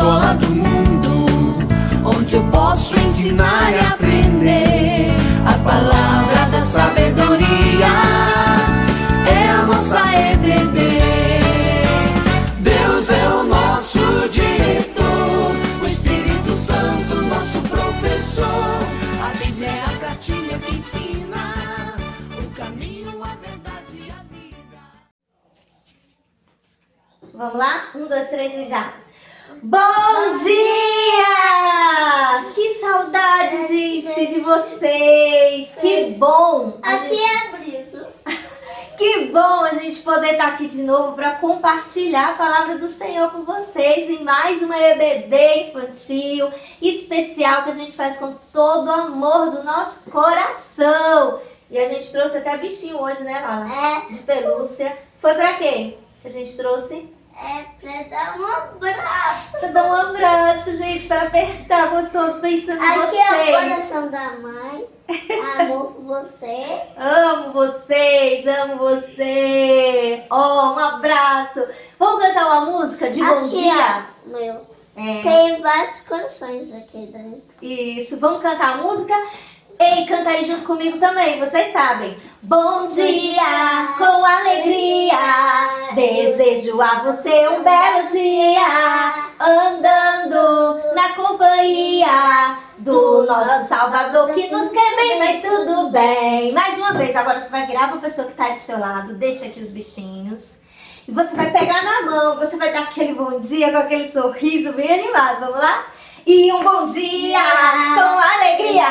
escola do mundo, onde eu posso ensinar e aprender. A palavra da sabedoria é a nossa EBD. Deus é o nosso diretor, o Espírito Santo nosso professor. A Bíblia é a cartilha que ensina o caminho, a verdade e a vida. Vamos lá? 1, 2, 3 e já. Bom dia! Que saudade, gente, de vocês! Que bom! Aqui é a Brisa. Que bom a gente poder estar aqui de novo para compartilhar a palavra do Senhor com vocês em mais uma EBD infantil especial que a gente faz com todo o amor do nosso coração. E a gente trouxe até bichinho hoje, né, Lala? É. De pelúcia. Foi pra quê que a gente trouxe? É pra dar um abraço. Pra dar um abraço, gente, para apertar gostoso pensando em Aqui é o vocês. coração da mãe. Amor por você. Amo vocês, amo você. Um abraço. Vamos cantar uma música de bom Aqui, dia? ó, meu. É. Tem vários corações aqui dentro. Isso, vamos cantar a música? Ei, canta aí junto comigo também, vocês sabem. Bom dia, com alegria, desejo a você um belo dia, andando na companhia do nosso Salvador que nos quer bem, vai tudo bem. Mais uma vez, agora você vai virar para a pessoa que está do seu lado, deixa aqui os bichinhos. E você vai pegar na mão, você vai dar aquele bom dia com aquele sorriso bem animado, vamos lá? E um bom dia com alegria,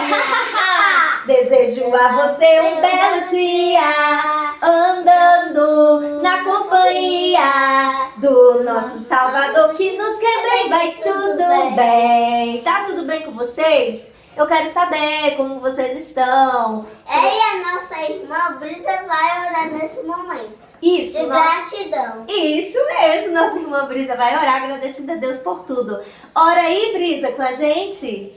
desejo a você um belo dia, andando na companhia do nosso Salvador que nos quer bem, vai tudo bem. Tá tudo bem com vocês? Eu quero saber como vocês estão. E a nossa irmã Brisa vai orar nesse momento. Isso, De gratidão. Isso mesmo, nossa irmã Brisa vai orar agradecendo a Deus por tudo. Ora aí, Brisa, com a gente.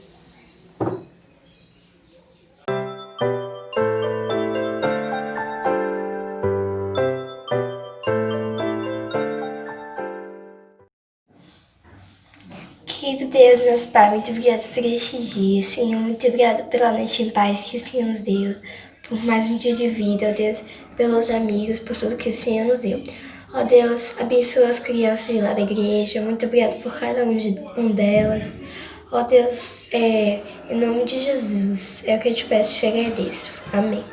Querido Deus, meus pais, muito obrigado por este dia, Senhor. Muito obrigado pela noite em paz que o Senhor nos deu, por mais um dia de vida, ó Deus, pelos amigos, por tudo que o Senhor nos deu. Ó Deus, abençoa as crianças de lá da igreja, muito obrigado por cada um delas. Ó Deus, em nome de Jesus, é o que eu te peço e te agradeço. Amém.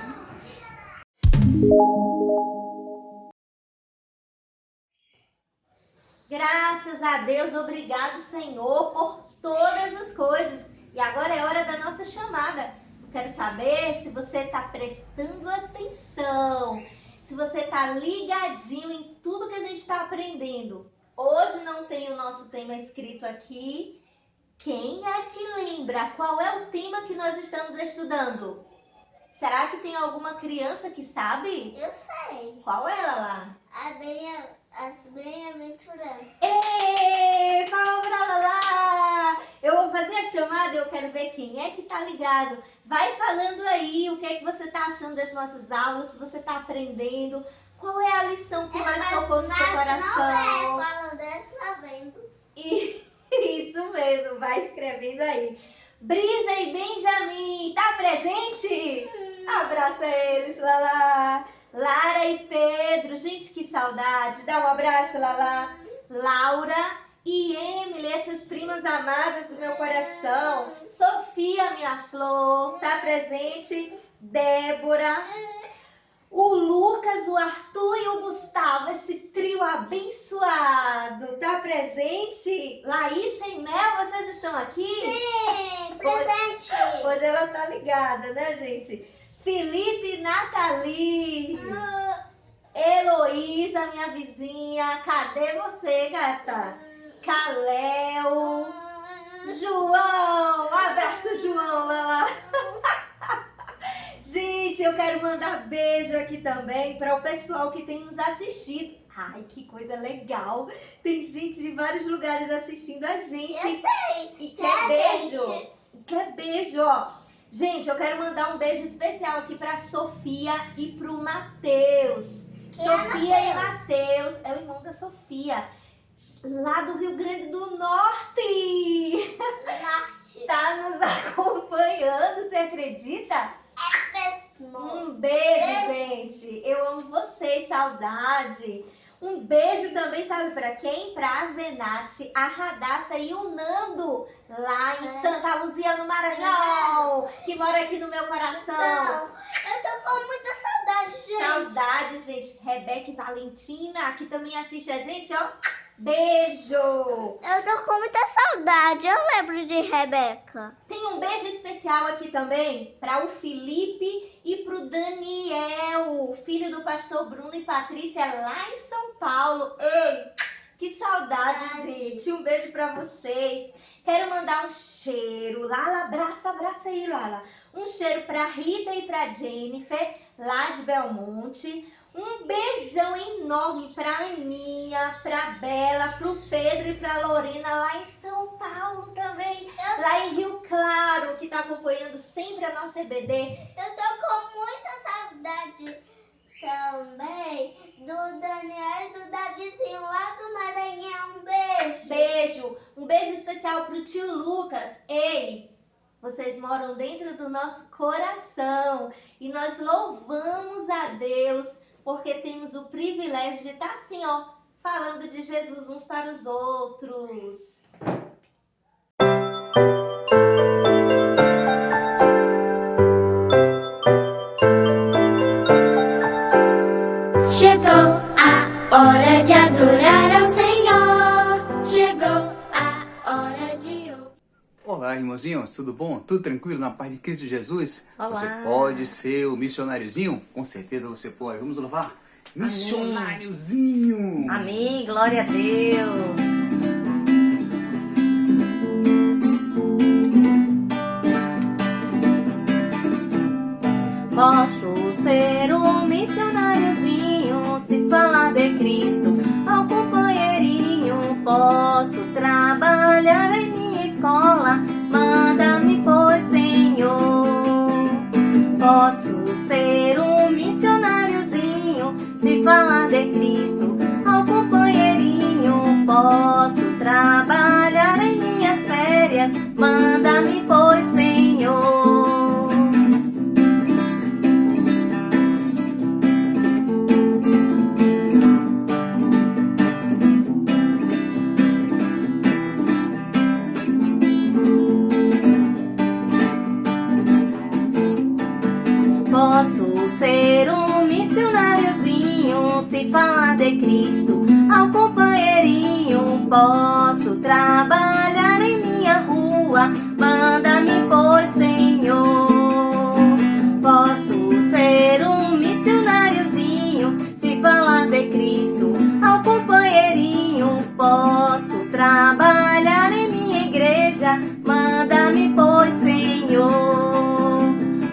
Graças a Deus, obrigado, Senhor, por todas as coisas. E agora é hora da nossa chamada. Eu quero saber se você está prestando atenção, se você está ligadinho em tudo que a gente está aprendendo. Hoje não tem o nosso tema escrito aqui. Quem é que lembra qual é o tema que nós estamos estudando? Será que tem alguma criança que sabe? Eu sei. Qual é, Lala? As bem-aventuranças. Ê, palma pra Lala! Eu vou fazer a chamada e eu quero ver quem é que tá ligado. Vai falando aí o que é que você tá achando das nossas aulas, se você tá aprendendo. Qual é a lição que mais tocou no seu coração? Não falando escrevendo. Isso mesmo, vai escrevendo aí. Brisa e Benjamin, tá presente? Abraça eles, Lala. Lara e Pedro, gente, que saudade. Dá um abraço, Lala. Laura e Emily, essas primas amadas do meu coração. Sofia, minha flor, tá presente? Débora. O Lucas, o Arthur e o Gustavo, esse trio abençoado, tá presente? Laísa e Mel, vocês estão aqui? Sim, presente. Hoje ela tá ligada, né, gente? Felipe e Nathalie. Heloísa, minha vizinha. Cadê você, gata? Caléu. João. Abraço, João, lá. Gente, eu quero mandar beijo aqui também para o pessoal que tem nos assistido. Ai, que coisa legal. Tem gente de vários lugares assistindo a gente. Eu sei. E quer beijo? Quer beijo, ó. Gente, eu quero mandar um beijo especial aqui pra Sofia e pro Matheus. Sofia e Matheus, é o irmão da Sofia, lá do Rio Grande do Norte. também sabe para quem? Pra Zenate, a Radassa e o Nando, lá em Santa Luzia, no Maranhão, que mora aqui no meu coração. Eu tô com muita saudade, gente. Saudade, gente. Rebeca e Valentina, que também assiste a gente, ó. Beijo! Eu tô com muita saudade. Eu lembro de Rebeca. Tem um beijo especial aqui também para o Felipe e pro Daniel, filho do pastor Bruno e Patrícia, lá em São Paulo. Ei, que saudade, gente. Um beijo para vocês. Quero mandar um cheiro. Lala, abraça aí, Lala. Um cheiro para Rita e para Jennifer, lá de Belmonte. Um beijão enorme pra Aninha, pra Bela, pro Pedro e pra Lorena lá em São Paulo também. Lá em Rio Claro, que tá acompanhando sempre a nossa EBD. Eu tô com muita saudade também do Daniel e do Davizinho lá do Maranhão. Um beijo. Beijo. Um beijo especial pro tio Lucas. Ei, vocês moram dentro do nosso coração. E nós louvamos a Deus porque temos o privilégio de estar assim, ó, falando de Jesus uns para os outros. Chegou a hora de adorar ao Senhor. Chegou a hora de ouvir. Olá, irmãozinhos, tudo bom? Tudo tranquilo na paz de Cristo Jesus? Olá. Você pode ser o missionáriozinho? Com certeza você pode. Vamos louvar? Missionáriozinho! Amém, glória a Deus. Posso ser um missionáriozinho, se falar de Cristo ao companheirinho. Posso trabalhar em minha escola, manda-me, pois, Senhor. Posso ser um missionáriozinho, se falar de Cristo ao companheirinho. Posso trabalhar em minhas férias, manda-me, pois, Senhor. Posso ser um missionáriozinho, se falar de Cristo ao companheirinho. Posso trabalhar em minha rua, manda-me, pois, Senhor. Posso ser um missionáriozinho, se falar de Cristo ao companheirinho. Posso trabalhar em minha igreja, manda-me, pois, Senhor.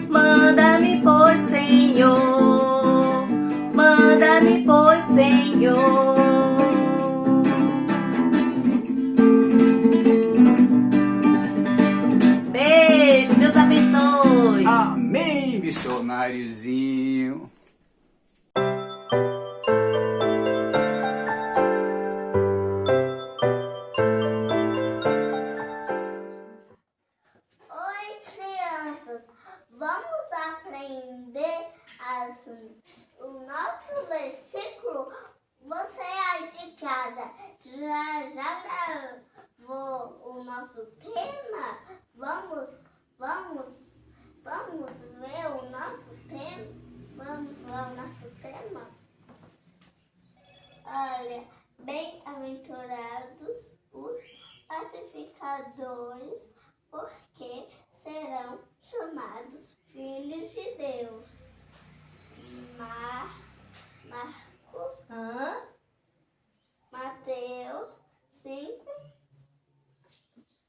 Manda-me, pois, Senhor. Manda-me, pois, Senhor. Beijo, Deus abençoe. Amém, missionáriozinho! Oi, crianças. Vamos aprender o nosso versículo. Você aí de casa já gravou o nosso tema? Vamos ver o nosso tema? Vamos ver o nosso tema? Olha, bem-aventurados os pacificadores, porque serão chamados filhos de Deus. Marcos, Mateus 5,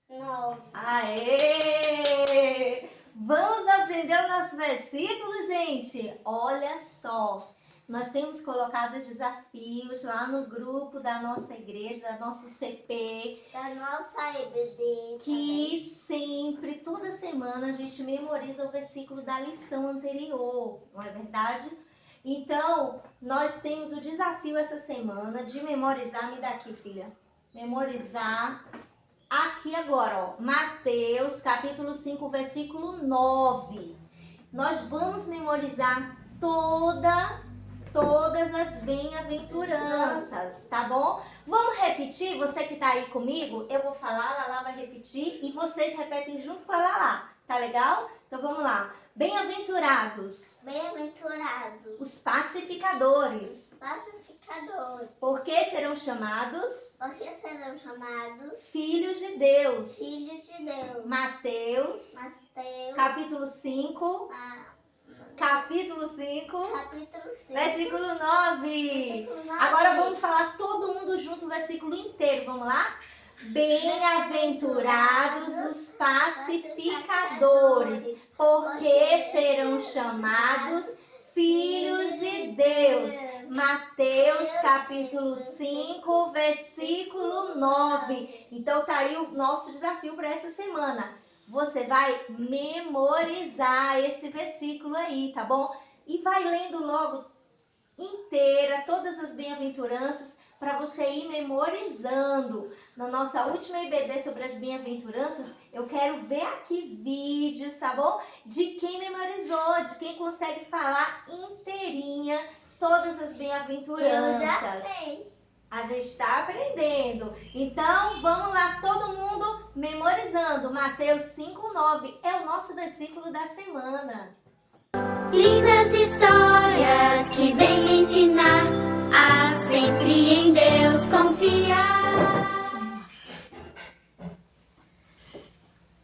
9. Aê! Vamos aprender o nosso versículo, gente? Olha só, nós temos colocado os desafios lá no grupo da nossa igreja, da nosso CP, Da nossa EBD. que sempre, toda semana, a gente memoriza o versículo da lição anterior, não é verdade? Então, nós temos o desafio essa semana de memorizar, me dá aqui, filha, memorizar aqui agora, ó, Mateus, capítulo 5, versículo 9. Nós vamos memorizar toda todas as bem-aventuranças, tá bom? Vamos repetir? Você que tá aí comigo, eu vou falar, a Lala vai repetir e vocês repetem junto com a Lala, tá legal? Então vamos lá. Bem-aventurados, Bem-aventurados, os pacificadores, pacificadores, porque serão chamados porque serão chamados filhos de Deus. filhos de Deus. Mateus, Mateus, capítulo 5, capítulo 5, versículo 9. Versículo 9. Agora vamos falar todo mundo junto o versículo inteiro, vamos lá? Bem-aventurados os pacificadores, porque serão chamados filhos de Deus. Mateus capítulo 5, versículo 9. Então tá aí o nosso desafio para essa semana. Você vai memorizar esse versículo aí, tá bom? E vai lendo logo inteira todas as bem-aventuranças para você ir memorizando. Na nossa última IBD sobre as bem-aventuranças, eu quero ver aqui vídeos, tá bom? De quem memorizou, de quem consegue falar inteirinha todas as bem-aventuranças. Eu já sei. A gente está aprendendo. Então, vamos lá, todo mundo memorizando. Mateus 5:9 é o nosso versículo da semana. Lindas histórias que vêm ensinar a sempre em Deus confiar.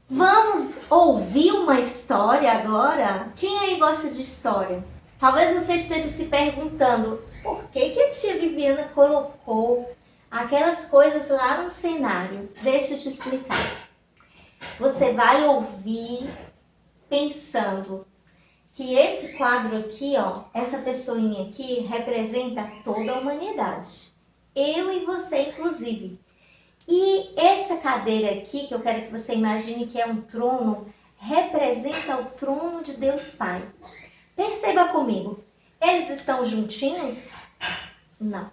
Vamos ouvir uma história agora? Quem aí gosta de história? Talvez você esteja se perguntando por que a tia Viviana colocou aquelas coisas lá no cenário. Deixa eu te explicar. Você vai ouvir pensando que esse quadro aqui, ó, essa pessoinha aqui representa toda a humanidade. Eu e você, inclusive. E essa cadeira aqui, que eu quero que você imagine que é um trono, representa o trono de Deus Pai. Perceba comigo, eles estão juntinhos? Não.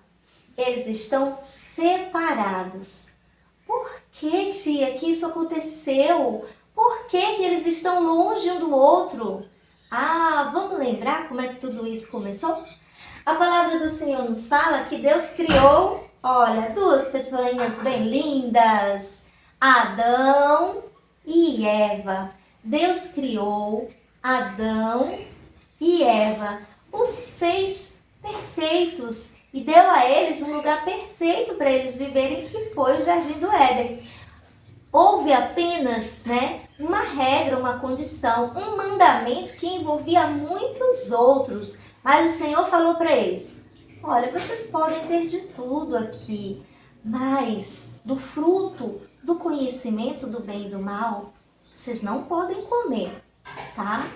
Eles estão separados. Por que, tia, que isso aconteceu? Por que eles estão longe um do outro? Ah, vamos lembrar como é que tudo isso começou? A palavra do Senhor nos fala que Deus criou, olha, duas pessoinhas bem lindas, Adão e Eva. Deus criou Adão e Eva, os fez perfeitos e deu a eles um lugar perfeito para eles viverem, que foi o Jardim do Éden. Houve apenas, uma regra, uma condição, um mandamento que envolvia muitos outros, mas o Senhor falou para eles: olha, vocês podem ter de tudo aqui, mas do fruto do conhecimento do bem e do mal, vocês não podem comer, tá?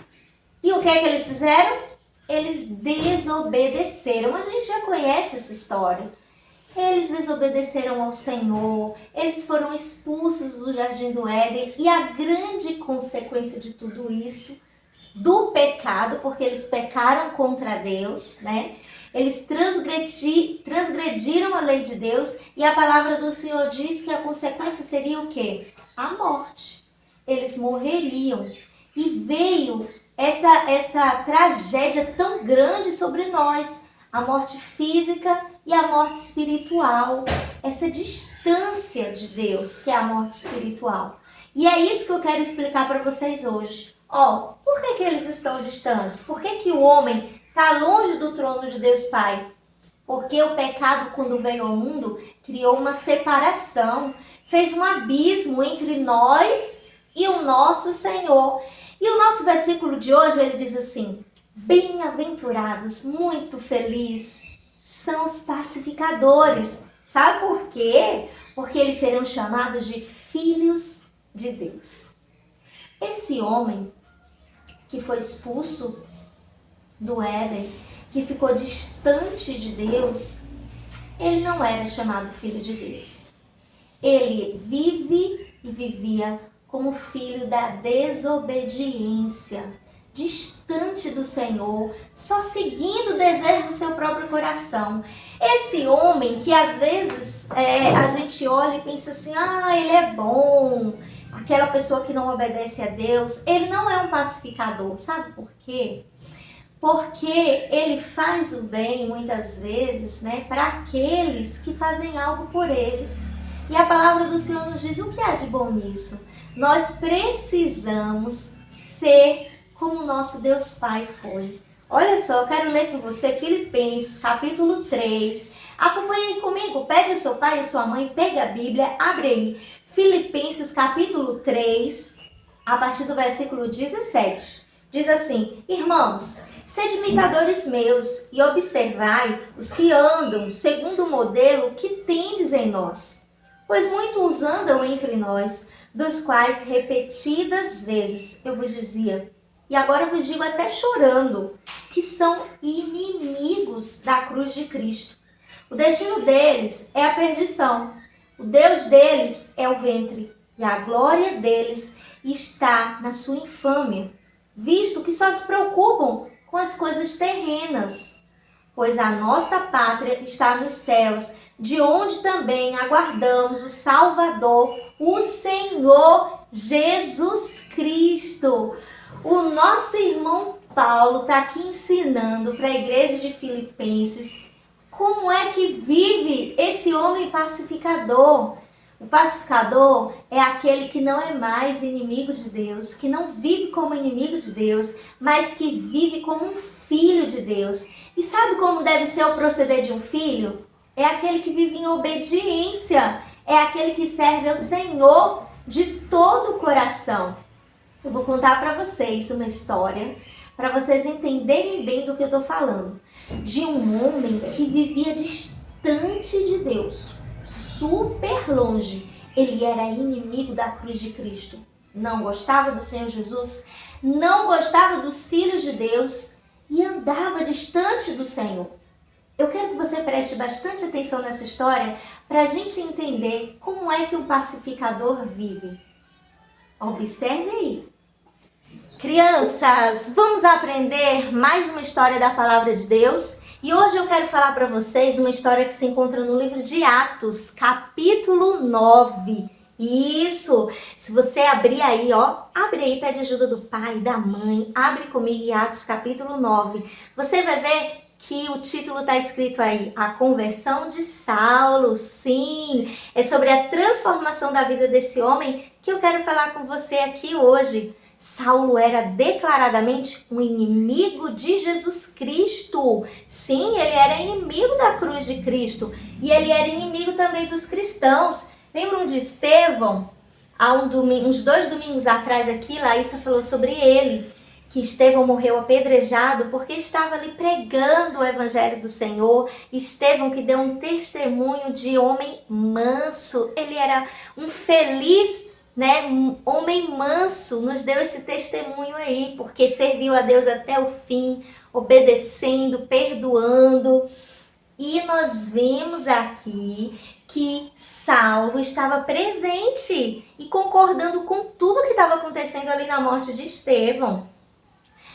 E o que é que eles fizeram? Eles desobedeceram. A gente já conhece essa história. Eles desobedeceram ao Senhor, eles foram expulsos do Jardim do Éden, e a grande consequência de tudo isso, do pecado, porque eles pecaram contra Deus, Eles transgrediram a lei de Deus, e a palavra do Senhor diz que a consequência seria o quê? A morte. Eles morreriam. E veio essa tragédia tão grande sobre nós, a morte física e a morte espiritual, essa distância de Deus, que é a morte espiritual. E é isso que eu quero explicar para vocês hoje. Por que eles estão distantes? Por que o homem está longe do trono de Deus Pai? Porque o pecado, quando veio ao mundo, criou uma separação, fez um abismo entre nós e o nosso Senhor. E o nosso versículo de hoje, ele diz assim: bem-aventurados, muito felizes, são os pacificadores. Sabe por quê? Porque eles serão chamados de filhos de Deus. Esse homem que foi expulso do Éden, que ficou distante de Deus, ele não era chamado filho de Deus. Ele vive e vivia como filho da desobediência, distante do Senhor, só seguindo o desejo do seu próprio coração. Esse homem que às vezes a gente olha e pensa assim: ele é bom, aquela pessoa que não obedece a Deus, ele não é um pacificador. Sabe por quê? porque ele faz o bem muitas vezes, né, para aqueles que fazem algo por eles. E a palavra do Senhor nos diz o que há de bom nisso. Nós precisamos ser como o nosso Deus Pai foi. Olha só, eu quero ler com você Filipenses, capítulo 3. Acompanhe aí comigo, pede ao seu pai e a sua mãe, pega a Bíblia, abre aí. Filipenses, capítulo 3, a partir do versículo 17. Diz assim: irmãos, sede imitadores meus e observai os que andam segundo o modelo que tendes em nós. Pois muitos andam entre nós, dos quais repetidas vezes eu vos dizia, e agora vos digo até chorando, que são inimigos da cruz de Cristo. O destino deles é a perdição, o Deus deles é o ventre, e a glória deles está na sua infâmia, visto que só se preocupam com as coisas terrenas, pois a nossa pátria está nos céus, de onde também aguardamos o Salvador, o Senhor Jesus Cristo. O nosso irmão Paulo está aqui ensinando para a igreja de Filipenses como é que vive esse homem pacificador. O pacificador é aquele que não é mais inimigo de Deus, que não vive como inimigo de Deus, mas que vive como um filho de Deus. E sabe como deve ser o proceder de um filho? É aquele que vive em obediência, é aquele que serve ao Senhor de todo o coração. Eu vou contar para vocês uma história, para vocês entenderem bem do que eu estou falando. De um homem que vivia distante de Deus, super longe. Ele era inimigo da cruz de Cristo. Não gostava do Senhor Jesus, não gostava dos filhos de Deus e andava distante do Senhor. Eu quero que você preste bastante atenção nessa história para a gente entender como é que um pacificador vive. Observe aí. Crianças, vamos aprender mais uma história da Palavra de Deus. E hoje eu quero falar para vocês uma história que se encontra no livro de Atos, capítulo 9. Isso! Se você abrir aí, abre aí, pede ajuda do pai, da mãe, abre comigo em Atos, capítulo 9. Você vai ver que o título está escrito aí, a conversão de Saulo. Sim, é sobre a transformação da vida desse homem que eu quero falar com você aqui hoje. Saulo era declaradamente um inimigo de Jesus Cristo. Sim, ele era inimigo da cruz de Cristo e ele era inimigo também dos cristãos. Lembram de Estevão? Há uns 2 domingos atrás aqui, Laísa falou sobre ele, que Estevão morreu apedrejado porque estava ali pregando o evangelho do Senhor. Estevão que deu um testemunho de homem manso, ele era um feliz um homem manso, nos deu esse testemunho aí, porque serviu a Deus até o fim, obedecendo, perdoando. E nós vemos aqui que Saulo estava presente e concordando com tudo que estava acontecendo ali na morte de Estevão.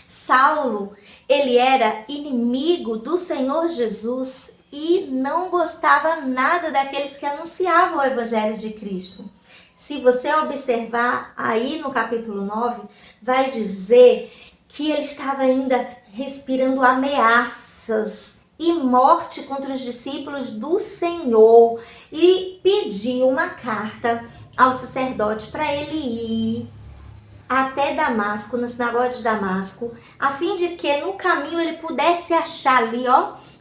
Saulo, ele era inimigo do Senhor Jesus e não gostava nada daqueles que anunciavam o evangelho de Cristo. Se você observar aí no capítulo 9, vai dizer que ele estava ainda respirando ameaças e morte contra os discípulos do Senhor e pediu uma carta ao sacerdote para ele ir até Damasco, na sinagoga de Damasco, a fim de que no caminho ele pudesse achar ali,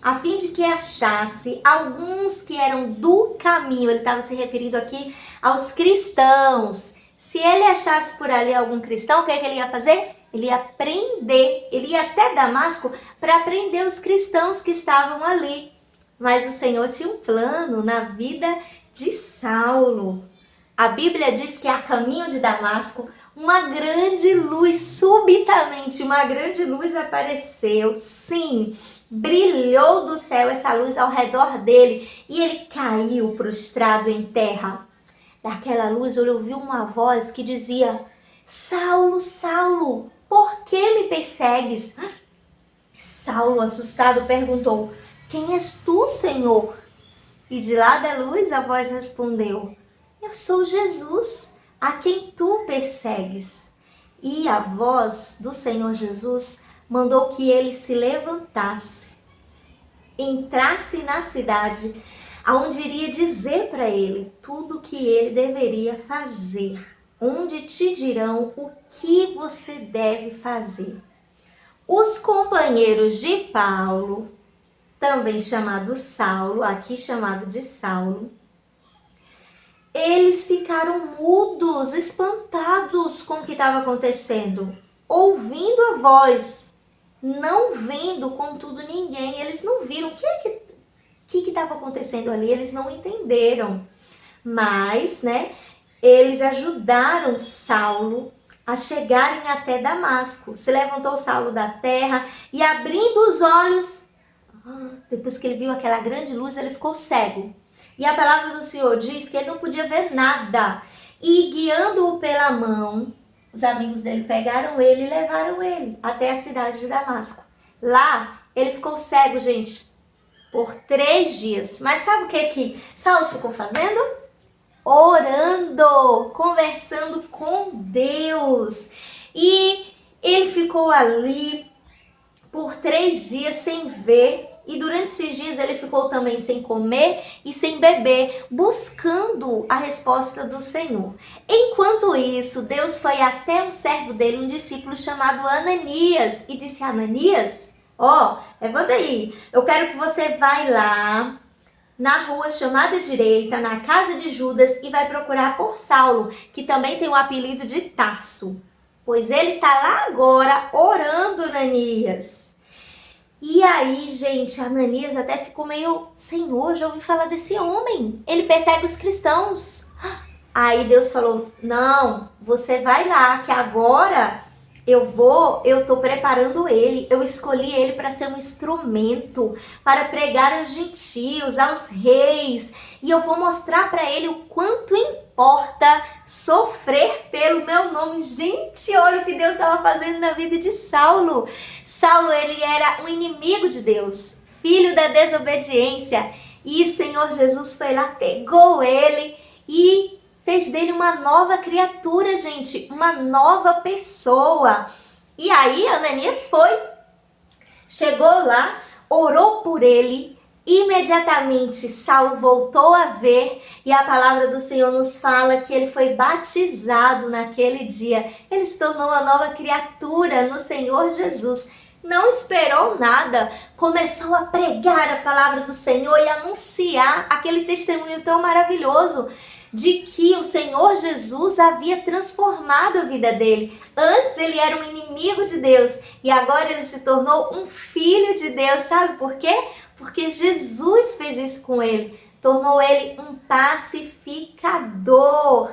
a fim de que achasse alguns que eram do caminho. Ele estava se referindo aqui aos cristãos. Se ele achasse por ali algum cristão, o que é que ele ia fazer? Ele ia prender, ele ia até Damasco para prender os cristãos que estavam ali. Mas o Senhor tinha um plano na vida de Saulo. A Bíblia diz que a caminho de Damasco, uma grande luz, subitamente, uma grande luz apareceu. Sim, brilhou do céu essa luz ao redor dele e ele caiu prostrado em terra. Daquela luz ele ouviu uma voz que dizia: Saulo, Saulo, por que me persegues? Saulo, assustado, perguntou: quem és tu, Senhor? E de lá da luz a voz respondeu: eu sou Jesus, a quem tu persegues. E a voz do Senhor Jesus mandou que ele se levantasse, entrasse na cidade, aonde iria dizer para ele tudo o que ele deveria fazer, onde te dirão o que você deve fazer. Os companheiros de Paulo, também chamado Saulo, aqui chamado de Saulo, eles ficaram mudos, espantados com o que estava acontecendo, ouvindo a voz, não vendo, contudo, ninguém. Eles não viram o que estava acontecendo ali, eles não entenderam. Mas, eles ajudaram Saulo a chegarem até Damasco. Se levantou Saulo da terra e, abrindo os olhos, depois que ele viu aquela grande luz, ele ficou cego. E a palavra do Senhor diz que ele não podia ver nada. E, guiando-o pela mão, os amigos dele pegaram ele e levaram ele até a cidade de Damasco. Lá, ele ficou cego, gente, por 3 dias. Mas sabe o que Saulo ficou fazendo? Orando, conversando com Deus. E ele ficou ali por 3 dias sem ver. E durante esses dias ele ficou também sem comer e sem beber, buscando a resposta do Senhor. Enquanto isso, Deus foi até um servo dele, um discípulo chamado Ananias, e disse: Ananias, levanta aí, eu quero que você vá lá na rua chamada Direita, na casa de Judas, e vai procurar por Saulo, que também tem o apelido de Tarso, pois ele está lá agora orando, Ananias. E aí, gente, Ananias até ficou meio: Senhor, já ouvi falar desse homem, ele persegue os cristãos. Aí Deus falou: não, você vai lá, que agora eu tô preparando ele, eu escolhi ele para ser um instrumento, para pregar aos gentios, aos reis, e eu vou mostrar para ele o quanto importa sofrer pelo meu nome. Gente, olha o que Deus estava fazendo na vida de Saulo. Saulo, ele era um inimigo de Deus, filho da desobediência, e o Senhor Jesus foi lá, pegou ele e fez dele uma nova criatura, gente, uma nova pessoa. E aí Ananias chegou lá, orou por ele. Imediatamente Saulo voltou a ver, e a palavra do Senhor nos fala que ele foi batizado naquele dia. Ele se tornou uma nova criatura no Senhor Jesus. Não esperou nada, começou a pregar a palavra do Senhor e anunciar aquele testemunho tão maravilhoso de que o Senhor Jesus havia transformado a vida dele. Antes ele era um inimigo de Deus e agora ele se tornou um filho de Deus. Sabe por quê? Porque Jesus fez isso com ele, tornou ele um pacificador.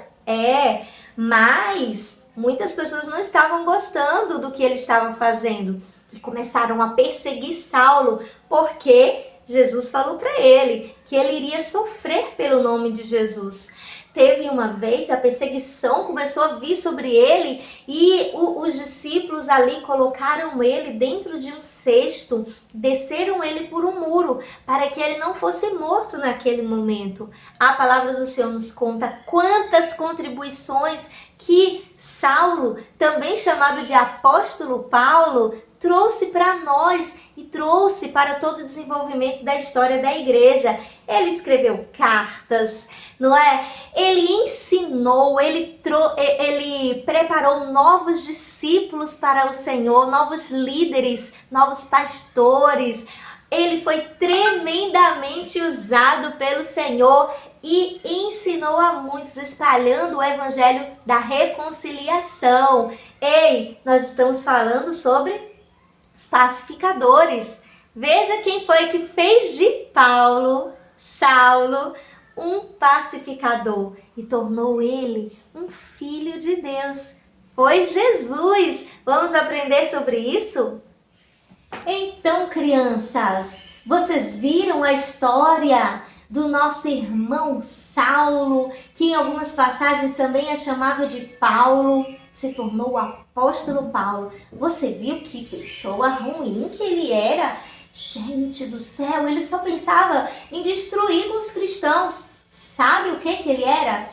Mas muitas pessoas não estavam gostando do que ele estava fazendo e começaram a perseguir Saulo, porque Jesus falou para ele que ele iria sofrer pelo nome de Jesus. Teve uma vez, a perseguição começou a vir sobre ele e os discípulos ali colocaram ele dentro de um cesto, desceram ele por um muro para que ele não fosse morto naquele momento. A palavra do Senhor nos conta quantas contribuições que Saulo, também chamado de apóstolo Paulo, trouxe para nós e trouxe para todo o desenvolvimento da história da igreja. Ele escreveu cartas, não é? Ele ensinou, ele preparou novos discípulos para o Senhor, novos líderes, novos pastores. Ele foi tremendamente usado pelo Senhor e ensinou a muitos, espalhando o evangelho da reconciliação. Ei, nós estamos falando sobre os pacificadores. Veja quem foi que fez de Saulo, um pacificador e tornou ele um filho de Deus. Foi Jesus. Vamos aprender sobre isso? Então, crianças, vocês viram a história do nosso irmão Saulo, que em algumas passagens também é chamado de Paulo, se tornou o apóstolo Paulo. Você viu que pessoa ruim que ele era? Gente do céu, ele só pensava em destruir os cristãos. Sabe o que ele era?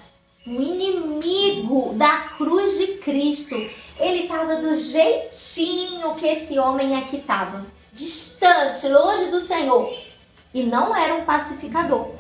Um inimigo da cruz de Cristo. ele estava do jeitinho que esse homem aqui estava. Distante, longe do Senhor. E não era um pacificador.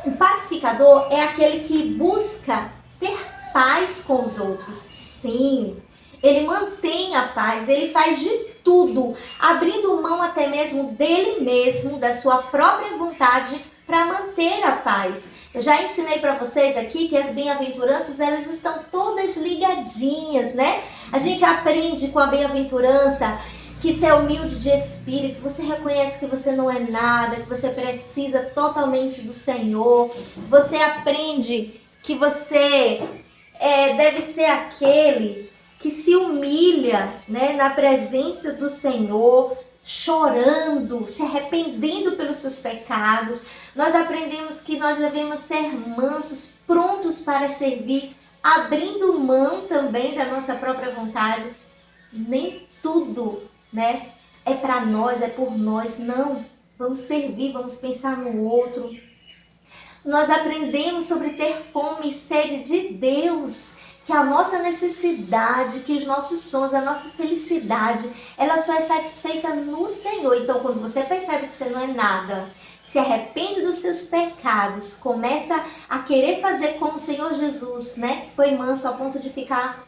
Um pacificador é aquele que busca ter paz com os outros. Sim, ele mantém a paz, ele faz de tudo, abrindo mão até mesmo dele mesmo, da sua própria vontade, para manter a paz. Eu já ensinei para vocês aqui que as bem-aventuranças, elas estão todas ligadinhas, né? A gente aprende com a bem-aventurança que ser humilde de espírito, você reconhece que você não é nada, que você precisa totalmente do Senhor. Você aprende que você deve ser aquele que se humilha, né, na presença do Senhor, chorando, se arrependendo pelos seus pecados. Nós aprendemos que nós devemos ser mansos, prontos para servir, abrindo mão também da nossa própria vontade. Nem tudo, né, é para nós, é por nós. Não, vamos servir, vamos pensar no outro. Nós aprendemos sobre ter fome e sede de Deus, que a nossa necessidade, que os nossos sonhos, a nossa felicidade, ela só é satisfeita no Senhor. Então, quando você percebe que você não é nada, se arrepende dos seus pecados, começa a querer fazer como o Senhor Jesus, né, que foi manso a ponto de ficar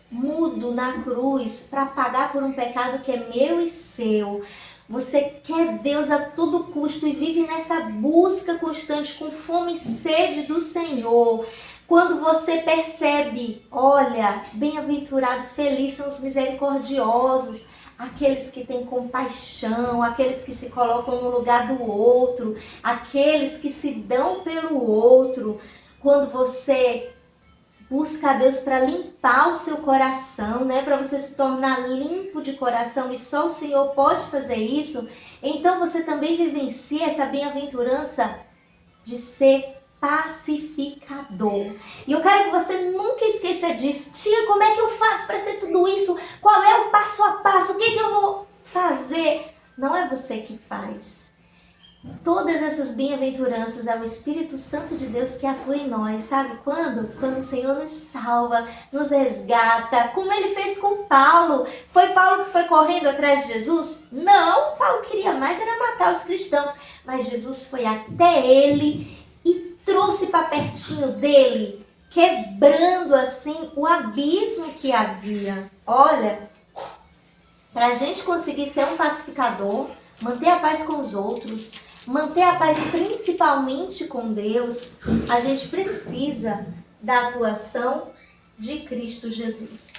mudo na cruz para pagar por um pecado que é meu e seu. Você quer Deus a todo custo e vive nessa busca constante, com fome e sede do Senhor. Quando você percebe, olha, bem-aventurado, feliz são os misericordiosos, aqueles que têm compaixão, aqueles que se colocam no lugar do outro, aqueles que se dão pelo outro. Quando você busca a Deus para limpar o seu coração, né? Para você se tornar limpo de coração, e só o Senhor pode fazer isso. Então você também vivencia essa bem-aventurança de ser pacificador. E eu quero que você nunca esqueça disso. Tia, como é que eu faço para ser tudo isso? Qual é o passo a passo? O que eu vou fazer? Não é você que faz. Todas essas bem-aventuranças é o Espírito Santo de Deus que atua em nós. Sabe quando? Quando o Senhor nos salva, nos resgata, como ele fez com Paulo. Foi Paulo que foi correndo atrás de Jesus? Não, Paulo queria mais era matar os cristãos. Mas Jesus foi até ele e trouxe para pertinho dele, quebrando assim o abismo que havia. Olha, para a gente conseguir ser um pacificador, manter a paz com os outros, manter a paz principalmente com Deus, a gente precisa da atuação de Cristo Jesus.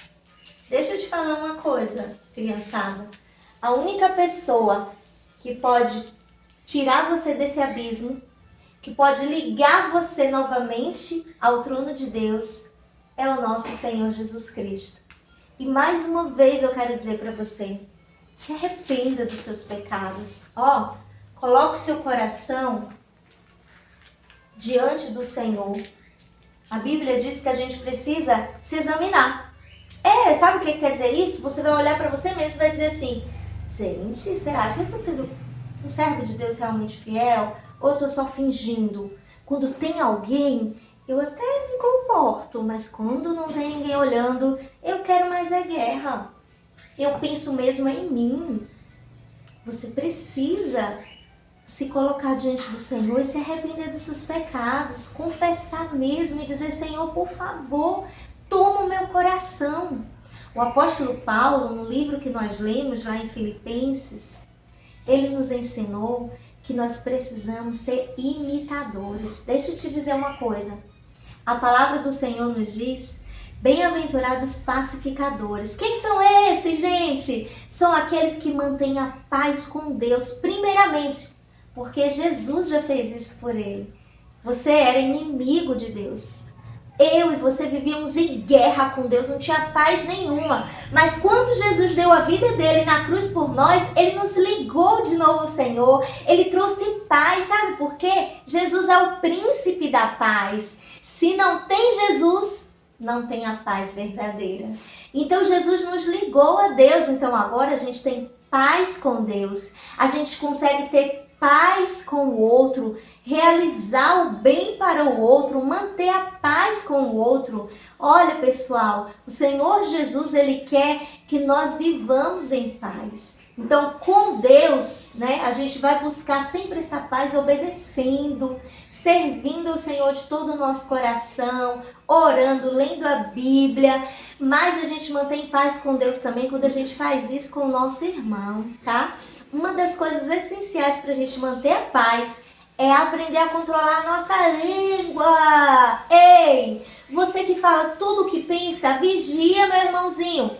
Deixa eu te falar uma coisa, criançada. A única pessoa que pode tirar você desse abismo, que pode ligar você novamente ao trono de Deus, é o nosso Senhor Jesus Cristo. E mais uma vez eu quero dizer para você, se arrependa dos seus pecados. Coloque o seu coração diante do Senhor. A Bíblia diz que a gente precisa se examinar. Sabe o que quer dizer isso? Você vai olhar para você mesmo e vai dizer assim, gente, será que eu estou sendo um servo de Deus realmente fiel? Ou eu estou só fingindo? Quando tem alguém, eu até me comporto, mas quando não tem ninguém olhando, eu quero mais a guerra. Eu penso mesmo em mim. Você precisa se colocar diante do Senhor e se arrepender dos seus pecados, confessar mesmo e dizer, Senhor, por favor, toma o meu coração. O apóstolo Paulo, no livro que nós lemos lá em Filipenses, ele nos ensinou que nós precisamos ser imitadores. Deixa eu te dizer uma coisa. A palavra do Senhor nos diz, bem-aventurados pacificadores. Quem são esses, gente? São aqueles que mantêm a paz com Deus, primeiramente, porque Jesus já fez isso por ele. Você era inimigo de Deus. Eu e você vivíamos em guerra com Deus, não tinha paz nenhuma. Mas quando Jesus deu a vida dele na cruz por nós, ele nos ligou de novo ao Senhor. Ele trouxe paz, sabe por quê? Jesus é o príncipe da paz. Se não tem Jesus, não tem a paz verdadeira. Então Jesus nos ligou a Deus. Então agora a gente tem paz com Deus. A gente consegue ter paz com o outro, realizar o bem para o outro, manter a paz com o outro. Olha, pessoal, o Senhor Jesus, Ele quer que nós vivamos em paz. Então, com Deus, né, a gente vai buscar sempre essa paz obedecendo, servindo ao Senhor de todo o nosso coração, orando, lendo a Bíblia. Mas a gente mantém paz com Deus também quando a gente faz isso com o nosso irmão, tá? Uma das coisas essenciais para a gente manter a paz é aprender a controlar a nossa língua. Ei, você que fala tudo o que pensa, vigia, meu irmãozinho.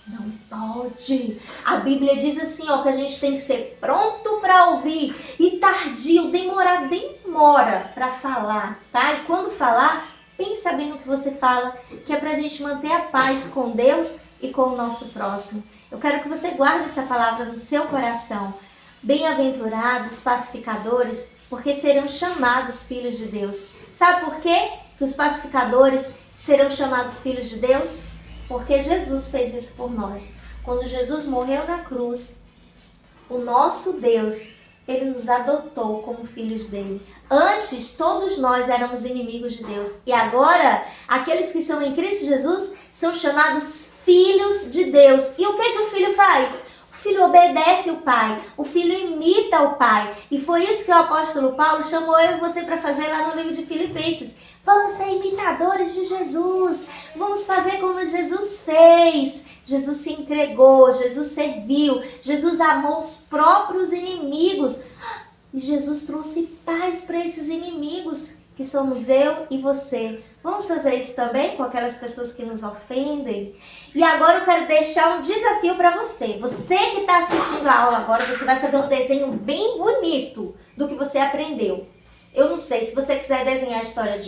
Não pode. A Bíblia diz assim, ó, que a gente tem que ser pronto para ouvir e tardio, demora para falar, tá? E quando falar, pensa bem no que você fala, que é pra gente manter a paz com Deus e com o nosso próximo. Eu quero que você guarde essa palavra no seu coração. Bem-aventurados, pacificadores, porque serão chamados filhos de Deus. Sabe por quê que os pacificadores serão chamados filhos de Deus? Porque Jesus fez isso por nós. Quando Jesus morreu na cruz, o nosso Deus, Ele nos adotou como filhos dele. Antes, todos nós éramos inimigos de Deus. E agora, aqueles que estão em Cristo Jesus são chamados filhos de Deus. E o que o filho faz? O filho obedece o pai. O filho imita o pai. E foi isso que o apóstolo Paulo chamou eu e você para fazer lá no livro de Filipenses. Vamos ser imitadores de Jesus. Vamos fazer como Jesus fez. Jesus se entregou, Jesus serviu, Jesus amou os próprios inimigos. E Jesus trouxe paz para esses inimigos, que somos eu e você. Vamos fazer isso também com aquelas pessoas que nos ofendem? E agora eu quero deixar um desafio para você. Você que está assistindo a aula agora, você vai fazer um desenho bem bonito do que você aprendeu. Eu não sei, se você quiser desenhar a história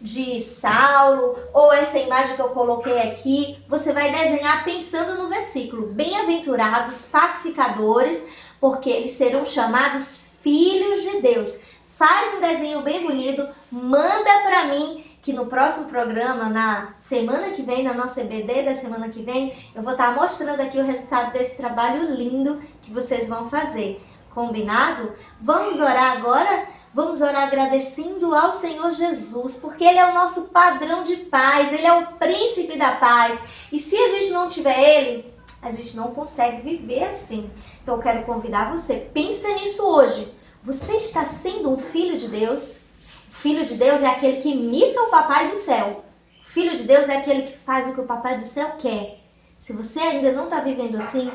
de Saulo, ou essa imagem que eu coloquei aqui, você vai desenhar pensando no versículo. Bem-aventurados, pacificadores, porque eles serão chamados filhos de Deus. Faz um desenho bem bonito, manda para mim, que no próximo programa, na semana que vem, na nossa EBD da semana que vem, eu vou estar mostrando aqui o resultado desse trabalho lindo que vocês vão fazer. Combinado? Vamos orar agora? Vamos orar agradecendo ao Senhor Jesus, porque Ele é o nosso padrão de paz, Ele é o príncipe da paz. E se a gente não tiver Ele, a gente não consegue viver assim. Então eu quero convidar você, pensa nisso hoje. Você está sendo um filho de Deus? O filho de Deus é aquele que imita o papai do céu. O filho de Deus é aquele que faz o que o papai do céu quer. Se você ainda não está vivendo assim,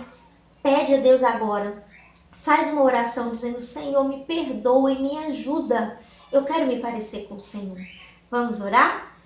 pede a Deus agora. Faz uma oração dizendo, Senhor, me perdoa e me ajuda. Eu quero me parecer com o Senhor. Vamos orar?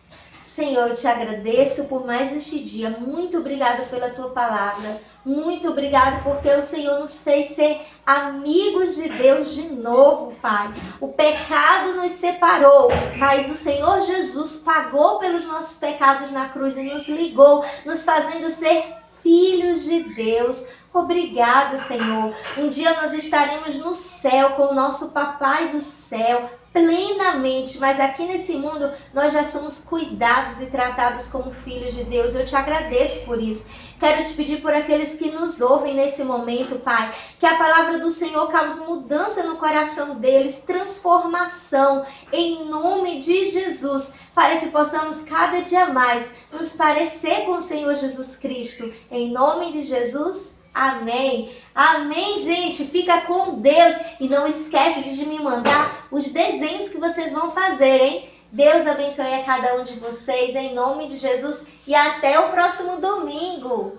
Senhor, eu te agradeço por mais este dia. Muito obrigado pela tua palavra. Muito obrigado porque o Senhor nos fez ser amigos de Deus de novo, Pai. O pecado nos separou, mas o Senhor Jesus pagou pelos nossos pecados na cruz e nos ligou, nos fazendo ser filhos de Deus. Obrigada, Senhor. Um dia nós estaremos no céu com o nosso Papai do céu, plenamente, mas aqui nesse mundo nós já somos cuidados e tratados como filhos de Deus. Eu te agradeço por isso. Quero te pedir por aqueles que nos ouvem nesse momento, Pai, que a palavra do Senhor cause mudança no coração deles, transformação, em nome de Jesus, para que possamos cada dia mais nos parecer com o Senhor Jesus Cristo. Em nome de Jesus, amém. Amém, gente. Fica com Deus e não esquece de me mandar os desenhos que vocês vão fazer, hein? Deus abençoe a cada um de vocês, em nome de Jesus, e até o próximo domingo.